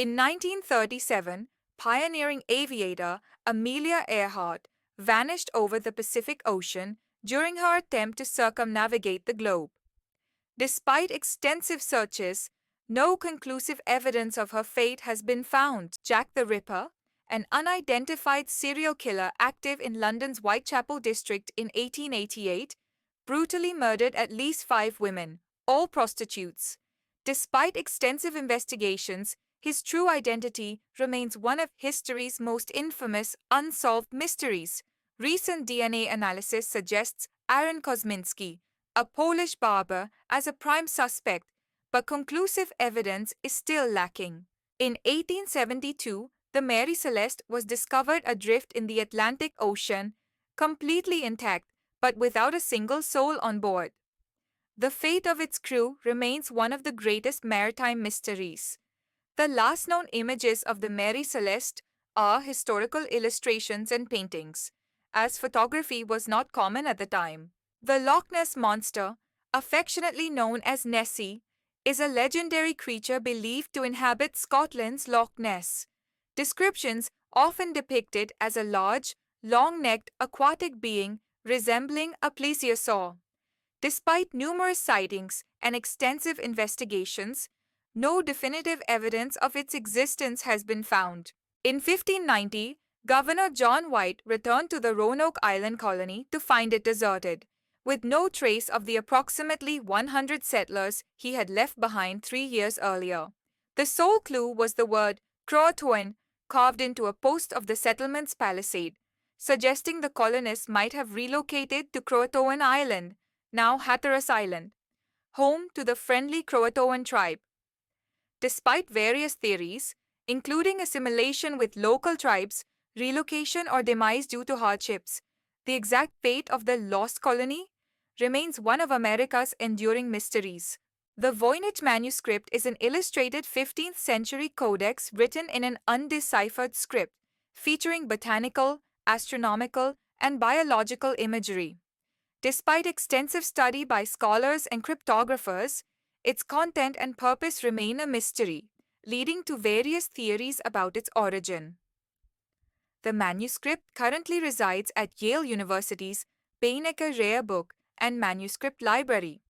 In 1937, pioneering aviator Amelia Earhart vanished over the Pacific Ocean during her attempt to circumnavigate the globe. Despite extensive searches, no conclusive evidence of her fate has been found. Jack the Ripper, an unidentified serial killer active in London's Whitechapel district in 1888, brutally murdered at least 5 women, all prostitutes. Despite extensive investigations, his true identity remains one of history's most infamous unsolved mysteries. Recent DNA analysis suggests Aaron Kosminski, a Polish barber, as a prime suspect, but conclusive evidence is still lacking. In 1872, the Mary Celeste was discovered adrift in the Atlantic Ocean, completely intact but without a single soul on board. The fate of its crew remains one of the greatest maritime mysteries. The last known images of the Mary Celeste are historical illustrations and paintings, as photography was not common at the time. The Loch Ness Monster, affectionately known as Nessie, is a legendary creature believed to inhabit Scotland's Loch Ness. Descriptions often depict it as a large, long-necked aquatic being resembling a plesiosaur. Despite numerous sightings and extensive investigations, no definitive evidence of its existence has been found. In 1590, Governor John White returned to the Roanoke Island colony to find it deserted, with no trace of the approximately 100 settlers he had left behind 3 years earlier. The sole clue was the word Croatoan carved into a post of the settlement's palisade, suggesting the colonists might have relocated to Croatoan Island, now Hatteras Island, home to the friendly Croatoan tribe. Despite various theories, including assimilation with local tribes, relocation or demise due to hardships, the exact fate of the lost colony remains one of America's enduring mysteries. The Voynich manuscript is an illustrated 15th century codex written in an undeciphered script, featuring botanical, astronomical, and biological imagery. Despite extensive study by scholars and cryptographers, its content and purpose remain a mystery, leading to various theories about its origin. The manuscript currently resides at Yale University's Beinecke Rare Book and Manuscript Library.